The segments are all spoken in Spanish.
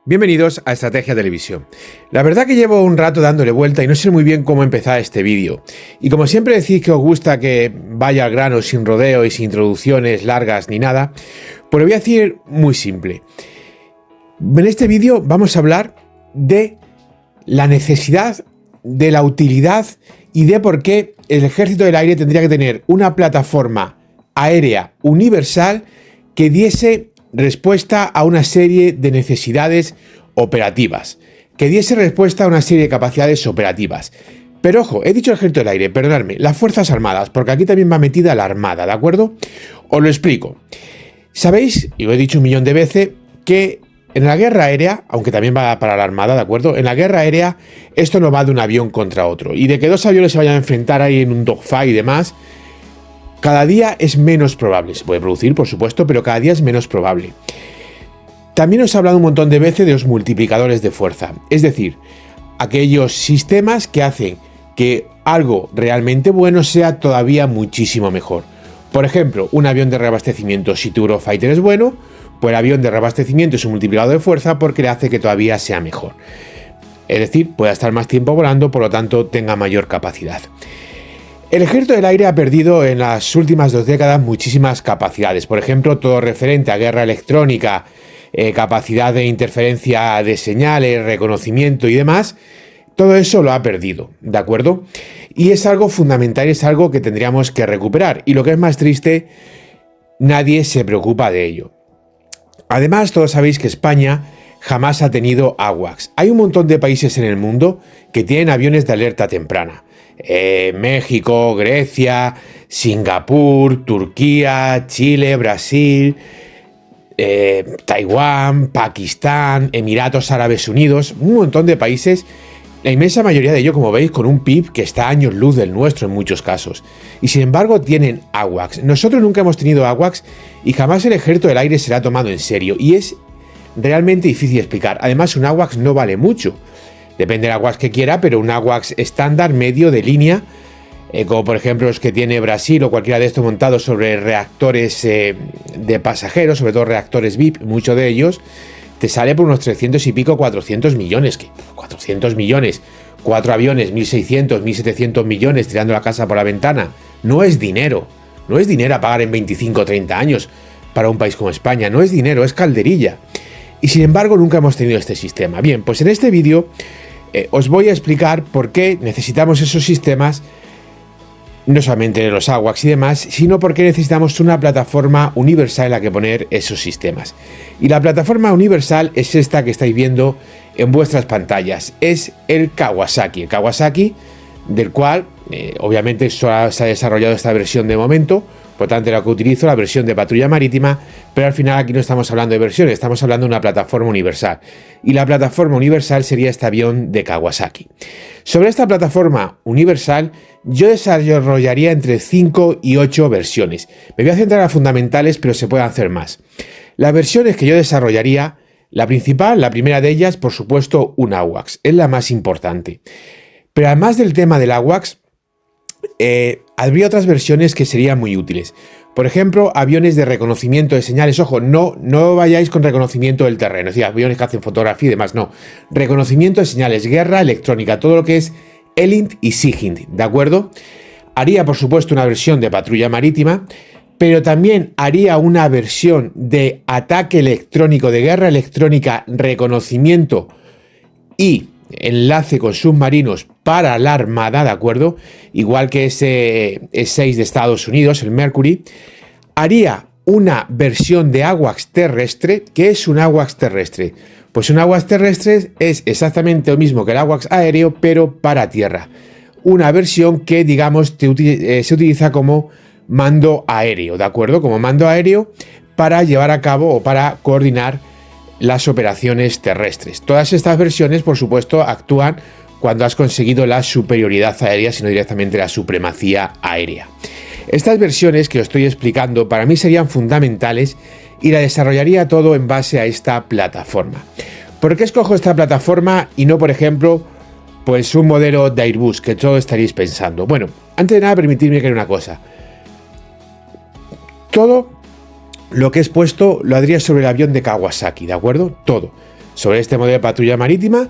Bienvenidos a Estrategia Televisión. La verdad que llevo un rato dándole vuelta y no sé muy bien cómo empezar este vídeo. Y como siempre decís que os gusta que vaya al grano sin rodeo y sin introducciones largas ni nada, pues lo voy a decir muy simple. En este vídeo vamos a hablar de la necesidad, de la utilidad y de por qué el Ejército del Aire tendría que tener una plataforma aérea universal que diese respuesta a una serie de necesidades operativas, que diese respuesta a una serie de capacidades operativas. Pero ojo, he dicho el Ejército del Aire, perdonadme, las Fuerzas Armadas, porque aquí también va metida la Armada, ¿de acuerdo? Os lo explico. Sabéis, y lo he dicho un millón de veces, que en la guerra aérea, aunque también va para la Armada, ¿de acuerdo? En la guerra aérea esto no va de un avión contra otro, y de que dos aviones se vayan a enfrentar ahí en un dogfight y demás, cada día es menos probable. Se puede producir, por supuesto, pero cada día es menos probable. También os he hablado un montón de veces de los multiplicadores de fuerza, es decir, aquellos sistemas que hacen que algo realmente bueno sea todavía muchísimo mejor. Por ejemplo, un avión de reabastecimiento, si tu Eurofighter es bueno, pues el avión de reabastecimiento es un multiplicador de fuerza porque le hace que todavía sea mejor. Es decir, pueda estar más tiempo volando, por lo tanto tenga mayor capacidad. El Ejército del Aire ha perdido en las últimas 2 décadas muchísimas capacidades. Por ejemplo, todo referente a guerra electrónica, capacidad de interferencia de señales, reconocimiento y demás, todo eso lo ha perdido, ¿de acuerdo? Y es algo fundamental, es algo que tendríamos que recuperar. Y lo que es más triste, nadie se preocupa de ello. Además, todos sabéis que España jamás ha tenido AWACS. Hay un montón de países en el mundo que tienen aviones de alerta temprana. México, Grecia, Singapur, Turquía, Chile, Brasil, Taiwán, Pakistán, Emiratos Árabes Unidos, un montón de países, la inmensa mayoría de ellos, como veis, con un PIB que está a años luz del nuestro en muchos casos. Y sin embargo tienen AWACS. Nosotros nunca hemos tenido AWACS y jamás el Ejército del Aire se la ha tomado en serio. Y es realmente difícil de explicar. Además, un AWACS no vale mucho. Depende del AWACS que quiera, pero un AWACS estándar, medio, de línea, como por ejemplo los que tiene Brasil o cualquiera de estos montados sobre reactores de pasajeros, sobre todo reactores VIP, muchos de ellos, te sale por unos 300 y pico, 400 millones. ¿Qué? 400 millones, 4 aviones, 1.600, 1.700 millones tirando la casa por la ventana. No es dinero. No es dinero a pagar en 25 o 30 años para un país como España. No es dinero, es calderilla. Y sin embargo nunca hemos tenido este sistema. Bien, pues en este vídeo os voy a explicar por qué necesitamos esos sistemas, no solamente los AWACS y demás, sino por qué necesitamos una plataforma universal en la que poner esos sistemas. Y la plataforma universal es esta que estáis viendo en vuestras pantallas. Es el Kawasaki. El Kawasaki, del cual obviamente solo se ha desarrollado esta versión de momento. Por tanto, la que utilizo, la versión de patrulla marítima, pero al final aquí no estamos hablando de versiones, estamos hablando de una plataforma universal. Y la plataforma universal sería este avión de Kawasaki. Sobre esta plataforma universal, yo desarrollaría entre 5 y 8 versiones. Me voy a centrar en las fundamentales, pero se pueden hacer más. Las versiones que yo desarrollaría, la principal, la primera de ellas, por supuesto, un AWACS. Es la más importante. Pero además del tema del AWACS, habría otras versiones que serían muy útiles. Por ejemplo, aviones de reconocimiento de señales. Ojo, no vayáis con reconocimiento del terreno, es decir, aviones que hacen fotografía y demás, no. Reconocimiento de señales, guerra electrónica, todo lo que es ELINT y SIGINT, ¿de acuerdo? Haría, por supuesto, una versión de patrulla marítima, pero también haría una versión de ataque electrónico, de guerra electrónica, reconocimiento y enlace con submarinos para la Armada, ¿de acuerdo? Igual que ese E6 de Estados Unidos, el Mercury. Haría una versión de AWACS terrestre. ¿Qué es un AWACS terrestre? Pues un AWACS terrestre es exactamente lo mismo que el AWACS aéreo, pero para tierra. Una versión que, digamos, se utiliza como mando aéreo, ¿de acuerdo? Como mando aéreo para llevar a cabo o para coordinar las operaciones terrestres. Todas estas versiones, por supuesto, actúan cuando has conseguido la superioridad aérea, sino directamente la supremacía aérea. Estas versiones que os estoy explicando para mí serían fundamentales y la desarrollaría todo en base a esta plataforma. ¿Por qué escojo esta plataforma y no, por ejemplo, pues un modelo de Airbus, que todos estaréis pensando? Bueno, antes de nada, permitidme que haya una cosa. Todo lo que he expuesto lo haría sobre el avión de Kawasaki, ¿de acuerdo? Todo. sobre este modelo de patrulla marítima,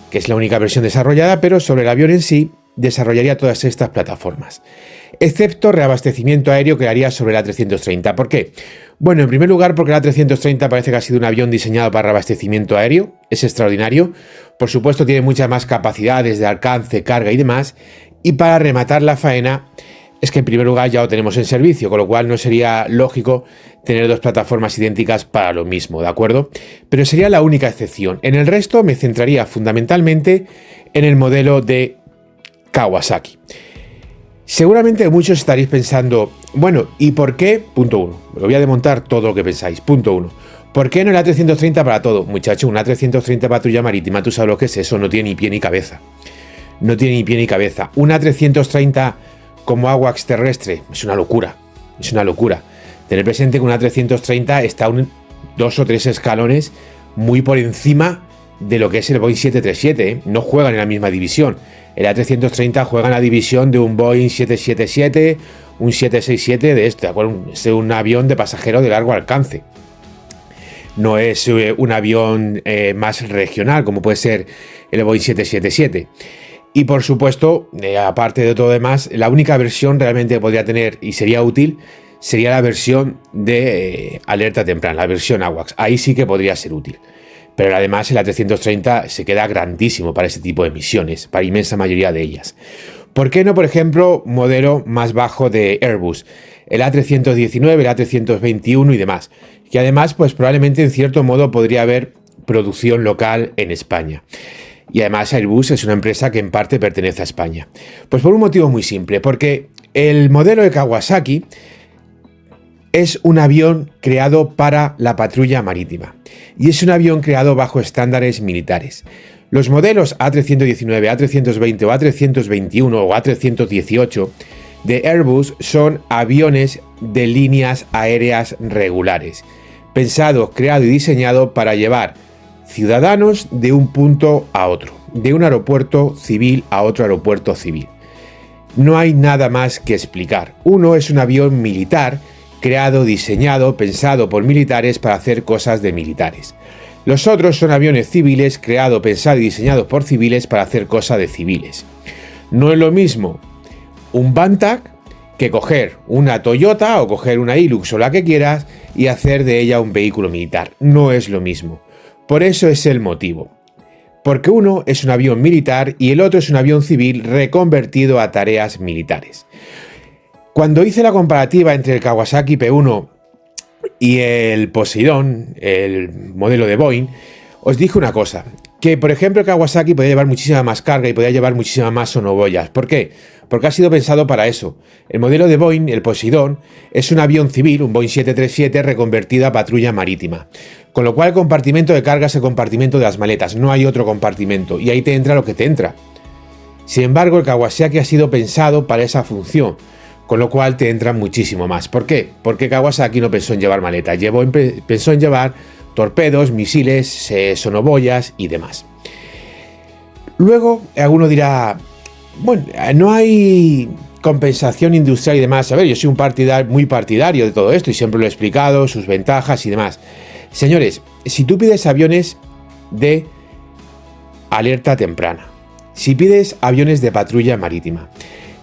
que es la única versión desarrollada, pero sobre el avión en sí desarrollaría todas estas plataformas, excepto reabastecimiento aéreo que haría sobre la A330. ¿Por qué? Bueno, en primer lugar porque la A330 parece que ha sido un avión diseñado para reabastecimiento aéreo, es extraordinario, por supuesto tiene muchas más capacidades de alcance, carga y demás, y para rematar la faena es que en primer lugar ya lo tenemos en servicio, con lo cual no sería lógico tener dos plataformas idénticas para lo mismo, ¿de acuerdo? Pero sería la única excepción. En el resto me centraría fundamentalmente en el modelo de Kawasaki. Seguramente muchos estaréis pensando, bueno, ¿y por qué? Punto 1. Lo voy a desmontar todo lo que pensáis. Punto 1. ¿Por qué no la A330 para todo? Muchacho, una A330 patrulla marítima, tú sabes lo que es eso, no tiene ni pie ni cabeza. No tiene ni pie ni cabeza. Una A330 como AWACS terrestre es una locura. Es una locura. Tener presente que una A330 está 2 o 3 escalones muy por encima de lo que es el Boeing 737, ¿eh? No juegan en la misma división. El A330 juega en la división de un Boeing 777, un 767 de este, es un avión de pasajero de largo alcance. No es un avión más regional como puede ser el Boeing 777. Y por supuesto, aparte de todo demás, la única versión realmente que podría tener y sería útil sería la versión de alerta temprana, la versión AWACS. Ahí sí que podría ser útil. Pero además el A330 se queda grandísimo para ese tipo de misiones, para la inmensa mayoría de ellas. ¿Por qué no, por ejemplo, modelo más bajo de Airbus? El A319, el A321 y demás. Que además, pues probablemente en cierto modo podría haber producción local en España. Y además Airbus es una empresa que en parte pertenece a España. Pues por un motivo muy simple, porque el modelo de Kawasaki es un avión creado para la patrulla marítima y es un avión creado bajo estándares militares. Los modelos A319, A320 o A321 o A318 de Airbus son aviones de líneas aéreas regulares, pensado, creado y diseñado para llevar ciudadanos de un punto a otro, de un aeropuerto civil a otro aeropuerto civil. No hay nada más que explicar. Uno es un avión militar creado, diseñado, pensado por militares para hacer cosas de militares. Los otros son aviones civiles, creado, pensado y diseñados por civiles para hacer cosas de civiles. No es lo mismo un Bantac que coger una Toyota o coger una Hilux o la que quieras y hacer de ella un vehículo militar. No es lo mismo. Por eso es el motivo. Porque uno es un avión militar y el otro es un avión civil reconvertido a tareas militares. Cuando hice la comparativa entre el Kawasaki P1 y el Poseidón, el modelo de Boeing, os dije una cosa, que por ejemplo el Kawasaki podía llevar muchísima más carga y podía llevar muchísimas más sonoboyas. ¿Por qué? Porque ha sido pensado para eso. El modelo de Boeing, el Poseidón, es un avión civil, un Boeing 737 reconvertido a patrulla marítima. Con lo cual el compartimento de carga es el compartimento de las maletas, no hay otro compartimento, y ahí te entra lo que te entra. Sin embargo, el Kawasaki ha sido pensado para esa función, con lo cual te entra muchísimo más. ¿Por qué? Porque Kawasaki no pensó en llevar maletas, pensó en llevar torpedos, misiles, sonoboyas y demás. Luego, alguno dirá, bueno, no hay compensación industrial y demás. A ver, yo soy un muy partidario de todo esto y siempre lo he explicado, sus ventajas y demás. Señores, si tú pides aviones de alerta temprana, si pides aviones de patrulla marítima,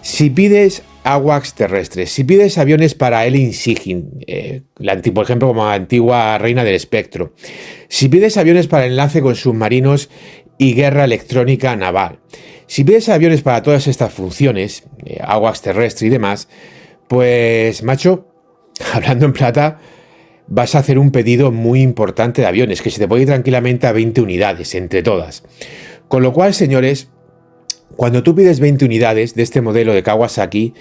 si pides AWACS terrestres, si pides aviones para el Insignia, por ejemplo como la antigua reina del espectro, si pides aviones para enlace con submarinos y guerra electrónica naval, si pides aviones para todas estas funciones, AWACS terrestre y demás, pues macho, hablando en plata, vas a hacer un pedido muy importante de aviones, que se te puede ir tranquilamente a 20 unidades entre todas. Con lo cual, señores, cuando tú pides 20 unidades de este modelo de Kawasaki,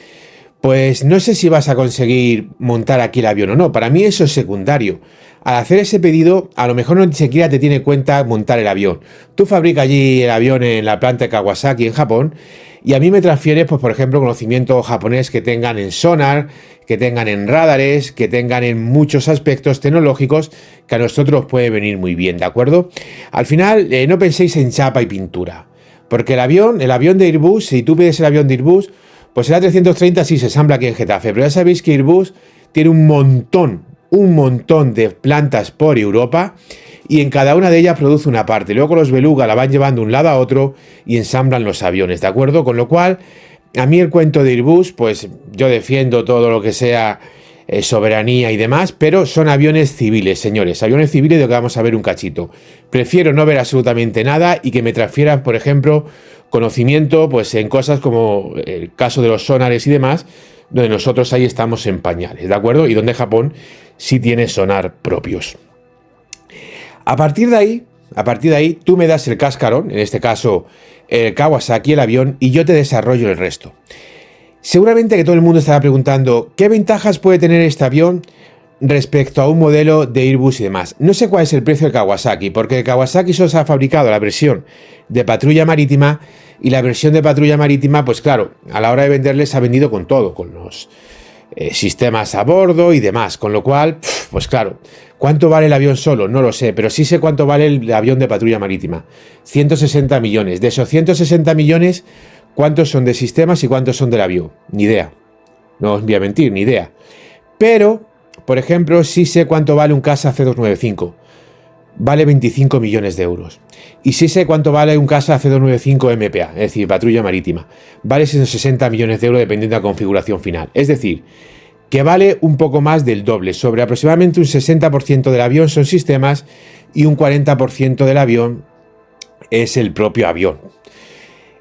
pues no sé si vas a conseguir montar aquí el avión o no. Para mí eso es secundario. Al hacer ese pedido, a lo mejor no ni siquiera te tiene en cuenta montar el avión. Tú fabricas allí el avión en la planta de Kawasaki en Japón y a mí me transfieres, pues por ejemplo, conocimiento japonés que tengan en sonar, que tengan en radares, que tengan en muchos aspectos tecnológicos que a nosotros puede venir muy bien, ¿de acuerdo? Al final, no penséis en chapa y pintura. Porque el avión de Airbus, si tú pides el avión de Airbus, pues el A330 sí se ensambla aquí en Getafe, pero ya sabéis que Airbus tiene un montón de plantas por Europa y en cada una de ellas produce una parte. Luego los beluga la van llevando de un lado a otro y ensamblan los aviones, ¿de acuerdo? Con lo cual, a mí el cuento de Airbus, pues yo defiendo todo lo que sea soberanía y demás, pero son aviones civiles, señores, aviones civiles de lo que vamos a ver un cachito. Prefiero no ver absolutamente nada y que me transfieran, por ejemplo, conocimiento pues en cosas como el caso de los sonares y demás, donde nosotros ahí estamos en pañales, ¿de acuerdo? Y donde Japón sí tiene sonar propios. A partir de ahí, tú me das el cascarón, en este caso el Kawasaki, el avión, y yo te desarrollo el resto. Seguramente que todo el mundo estará preguntando ¿qué ventajas puede tener este avión respecto a un modelo de Airbus y demás? No sé cuál es el precio del Kawasaki, porque el Kawasaki solo se ha fabricado la versión de patrulla marítima, y la versión de patrulla marítima, pues claro, a la hora de venderles ha vendido con todo, con los sistemas a bordo y demás, con lo cual, pues claro, ¿cuánto vale el avión solo? No lo sé, pero sí sé cuánto vale el avión de patrulla marítima. 160 millones. De esos 160 millones, ¿cuántos son de sistemas y cuántos son del avión? Ni idea. No os voy a mentir, ni idea. Pero, por ejemplo, sí sé cuánto vale un Casa C295. Vale 25 millones de euros. Y sí sé cuánto vale un Casa C295 MPA, es decir, patrulla marítima. Vale 60 millones de euros dependiendo de la configuración final. Es decir, que vale un poco más del doble. Sobre aproximadamente un 60% del avión son sistemas y un 40% del avión es el propio avión.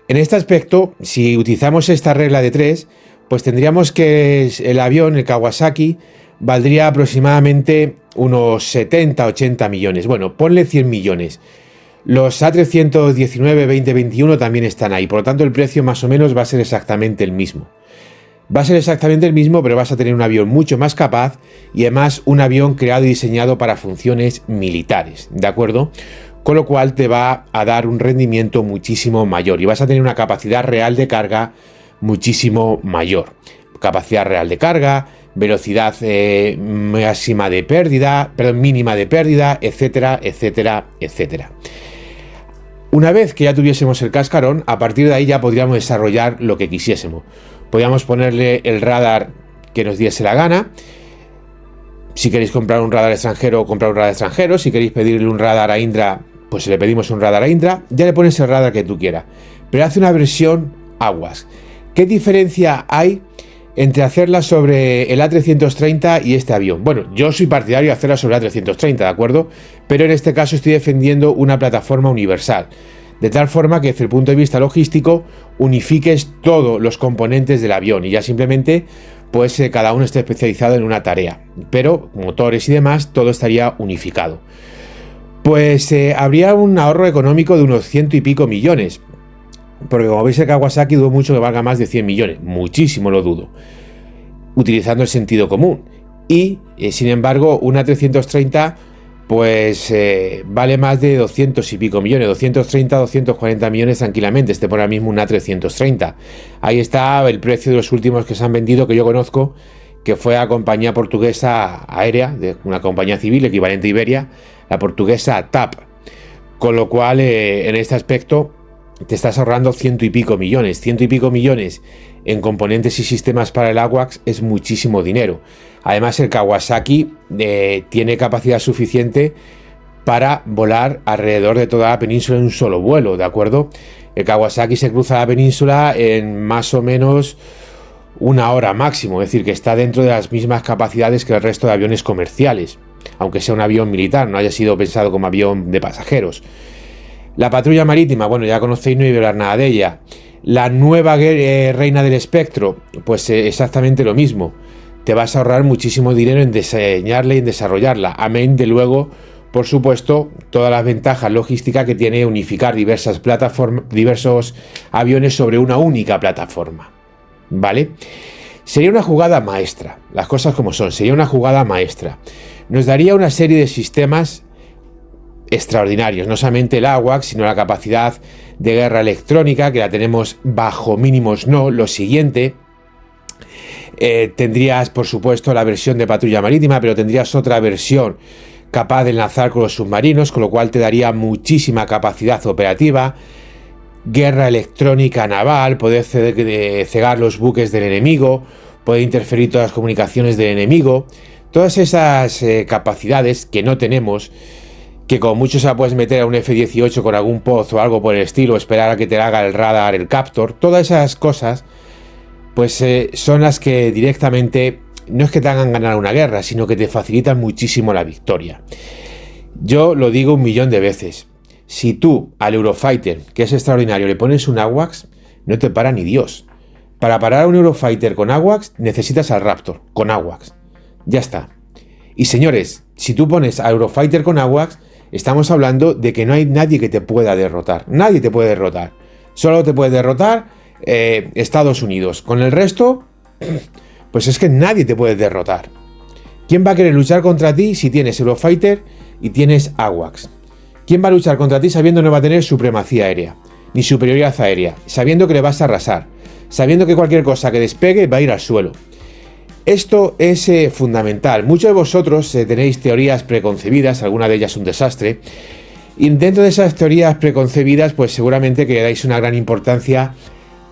En este aspecto, si utilizamos esta regla de 3, pues tendríamos que el avión, el Kawasaki, valdría aproximadamente unos 70-80 millones. Bueno, ponle 100 millones. Los A319 2021 también están ahí, por lo tanto el precio más o menos va a ser exactamente el mismo. Va a ser exactamente el mismo, pero vas a tener un avión mucho más capaz y además un avión creado y diseñado para funciones militares, ¿de acuerdo? Con lo cual te va a dar un rendimiento muchísimo mayor y vas a tener una capacidad real de carga muchísimo mayor. Capacidad real de carga, velocidad máxima de pérdida, mínima de pérdida, etcétera, etcétera, etcétera. Una vez que ya tuviésemos el cascarón, a partir de ahí ya podríamos desarrollar lo que quisiésemos. Podríamos ponerle el radar que nos diese la gana. Si queréis comprar un radar extranjero, comprar un radar extranjero. Si queréis pedirle un radar a Indra, pues le pedimos un radar a Indra. Ya le pones el radar que tú quieras. Pero hace una versión AWACS. ¿Qué diferencia hay entre hacerla sobre el A330 y este avión? Bueno, yo soy partidario de hacerla sobre el A330, ¿de acuerdo? Pero en este caso estoy defendiendo una plataforma universal, de tal forma que desde el punto de vista logístico unifiques todos los componentes del avión y ya simplemente pues cada uno esté especializado en una tarea, pero motores y demás todo estaría unificado. Pues habría un ahorro económico de unos 100 y pico millones, porque como veis el Kawasaki dudo mucho que valga más de 100 millones, muchísimo lo dudo, utilizando el sentido común. Y sin embargo un A330 pues vale más de 200 y pico millones, 230, 240 millones tranquilamente, este por ahora mismo un A330. Ahí está el precio de los últimos que se han vendido, que yo conozco, que fue a compañía portuguesa aérea, de una compañía civil equivalente a Iberia, la portuguesa TAP. Con lo cual, en este aspecto, te estás ahorrando 100 y pico millones. 100 y pico millones en componentes y sistemas para el AWACS es muchísimo dinero. Además, el Kawasaki tiene capacidad suficiente para volar alrededor de toda la península en un solo vuelo, ¿de acuerdo? El Kawasaki se cruza la península en más o menos una hora máximo, es decir, que está dentro de las mismas capacidades que el resto de aviones comerciales, aunque sea un avión militar, no haya sido pensado como avión de pasajeros. La patrulla marítima, bueno, ya conocéis, no hay que hablar nada de ella. La nueva reina del espectro, pues exactamente lo mismo. Te vas a ahorrar muchísimo dinero en diseñarla y en desarrollarla. Amén de luego, por supuesto, todas las ventajas logísticas que tiene unificar diversos aviones sobre una única plataforma. ¿Vale? Sería una jugada maestra. Las cosas como son, sería una jugada maestra. Nos daría una serie de sistemas extraordinarios, no solamente el AWACS, sino la capacidad de guerra electrónica, que la tenemos bajo mínimos no. Lo siguiente, tendrías por supuesto la versión de patrulla marítima, pero tendrías otra versión capaz de enlazar con los submarinos, con lo cual te daría muchísima capacidad operativa, guerra electrónica naval, poder cegar los buques del enemigo, poder interferir todas las comunicaciones del enemigo, todas esas capacidades que no tenemos que como mucho se la puedes meter a un F-18 con algún poz o algo por el estilo, esperar a que te haga el radar, el captor, todas esas cosas, pues son las que directamente no es que te hagan ganar una guerra, sino que te facilitan muchísimo la victoria. Yo lo digo 1.000.000 de veces, si tú al Eurofighter, que es extraordinario, le pones un AWACS, no te para ni Dios. Para parar a un Eurofighter con AWACS, necesitas al Raptor con AWACS. Ya está. Y señores, si tú pones a Eurofighter con AWACS, estamos hablando de que no hay nadie que te pueda derrotar. Nadie te puede derrotar. Solo te puede derrotar Estados Unidos. Con el resto, pues es que nadie te puede derrotar. ¿Quién va a querer luchar contra ti si tienes Eurofighter y tienes AWACS? ¿Quién va a luchar contra ti sabiendo que no va a tener supremacía aérea, ni superioridad aérea, sabiendo que le vas a arrasar, sabiendo que cualquier cosa que despegue va a ir al suelo? Esto es fundamental. Muchos de vosotros tenéis teorías preconcebidas, alguna de ellas un desastre, y dentro de esas teorías preconcebidas, pues seguramente que le dais una gran importancia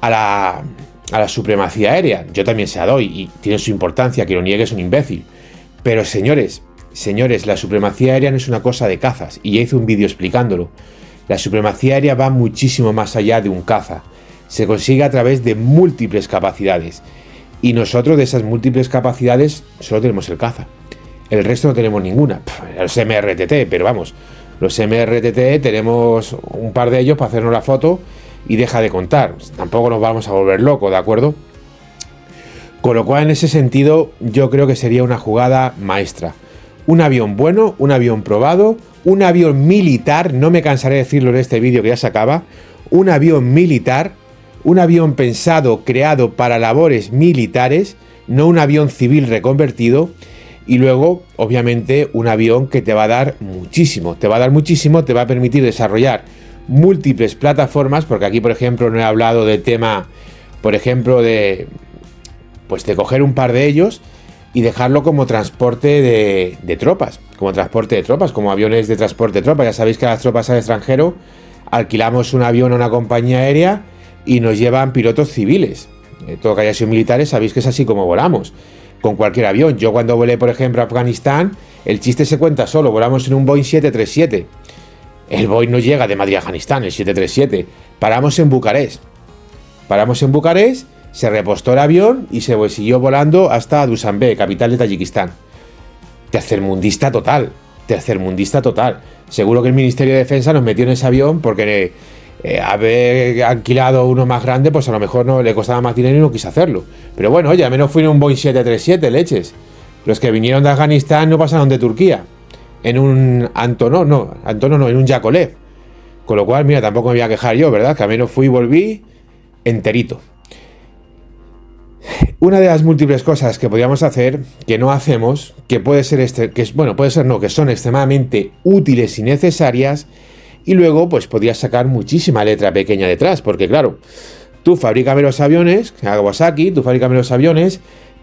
a la supremacía aérea. Yo también se la doy y tiene su importancia, que lo niegue es un imbécil. Pero señores, la supremacía aérea no es una cosa de cazas, y ya hice un vídeo explicándolo. La supremacía aérea va muchísimo más allá de un caza. Se consigue a través de múltiples capacidades. Y nosotros de esas múltiples capacidades solo tenemos el caza. El resto no tenemos ninguna. Los MRTT, pero vamos, los MRTT tenemos un par de ellos para hacernos la foto y deja de contar. Tampoco nos vamos a volver locos, ¿de acuerdo? Con lo cual, en ese sentido, yo creo que sería una jugada maestra. Un avión bueno, un avión probado, un avión militar, no me cansaré de decirlo en este vídeo que ya se acaba, un avión militar, un avión pensado, creado para labores militares, no un avión civil reconvertido, y luego, obviamente, un avión que te va a dar muchísimo, te va a permitir desarrollar múltiples plataformas, porque aquí, por ejemplo, no he hablado del tema, por ejemplo, de coger un par de ellos y dejarlo como transporte de tropas, como aviones de transporte de tropas. Ya sabéis que las tropas al extranjero alquilamos un avión a una compañía aérea y nos llevan pilotos civiles. Todo que haya sido militares, sabéis que es así como volamos, con cualquier avión. Yo cuando volé, por ejemplo, a Afganistán, el chiste se cuenta solo, volamos en un Boeing 737. El Boeing no llega de Madrid a Afganistán, el 737. Paramos en Bucarest, se repostó el avión y se siguió volando hasta Dushanbe, capital de Tayikistán. Tercermundista total. Seguro que el Ministerio de Defensa nos metió en ese avión porque haber alquilado uno más grande, pues a lo mejor no le costaba más dinero y no quiso hacerlo. Pero bueno, oye, al menos fui en un Boeing 737, leches. Los que vinieron de Afganistán no pasaron de Turquía. En un Antonov, en un Yakolev. Con lo cual, mira, tampoco me voy a quejar yo, ¿verdad? Que al menos fui y volví enterito. Una de las múltiples cosas que podríamos hacer, que no hacemos, que puede ser que son extremadamente útiles y necesarias, y luego pues podrías sacar muchísima letra pequeña detrás, porque claro, tú fabrícame los aviones, Kawasaki,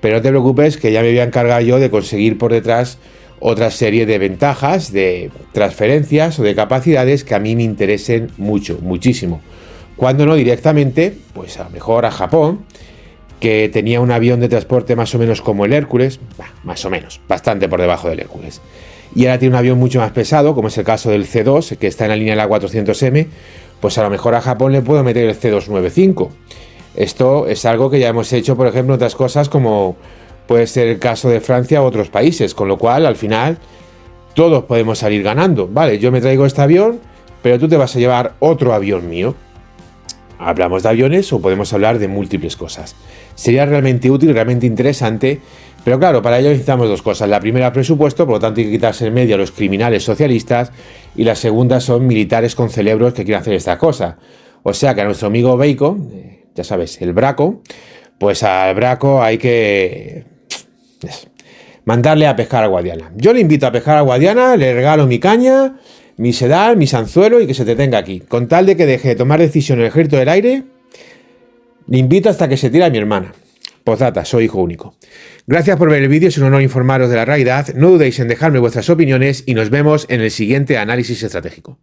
pero no te preocupes que ya me voy a encargar yo de conseguir por detrás otra serie de ventajas, de transferencias o de capacidades que a mí me interesen muchísimo. Cuando no directamente, pues a lo mejor a Japón, que tenía un avión de transporte más o menos como el Hércules, más o menos, bastante por debajo del Hércules. Y ahora tiene un avión mucho más pesado, como es el caso del C2, que está en la línea de la 400M, pues a lo mejor a Japón le puedo meter el C295. Esto es algo que ya hemos hecho, por ejemplo, en otras cosas como puede ser el caso de Francia u otros países, con lo cual, al final, todos podemos salir ganando. Vale, yo me traigo este avión, pero tú te vas a llevar otro avión mío. Hablamos de aviones o podemos hablar de múltiples cosas. Sería realmente útil, realmente interesante, pero claro, para ello necesitamos dos cosas. La primera, presupuesto, por lo tanto hay que quitarse en medio a los criminales socialistas, y la segunda son militares con cerebros que quieren hacer esta cosa. O sea que a nuestro amigo Bacon, ya sabes, el Braco, pues al Braco hay que mandarle a pescar a Guadiana. Yo le invito a pescar a Guadiana, le regalo mi caña, mi sedal, mi anzuelo y que se detenga aquí. Con tal de que deje de tomar decisiones en el ejército del aire, le invito hasta que se tire a mi hermana. Postdata, soy hijo único. Gracias por ver el vídeo, es un honor informaros de la realidad. No dudéis en dejarme vuestras opiniones y nos vemos en el siguiente análisis estratégico.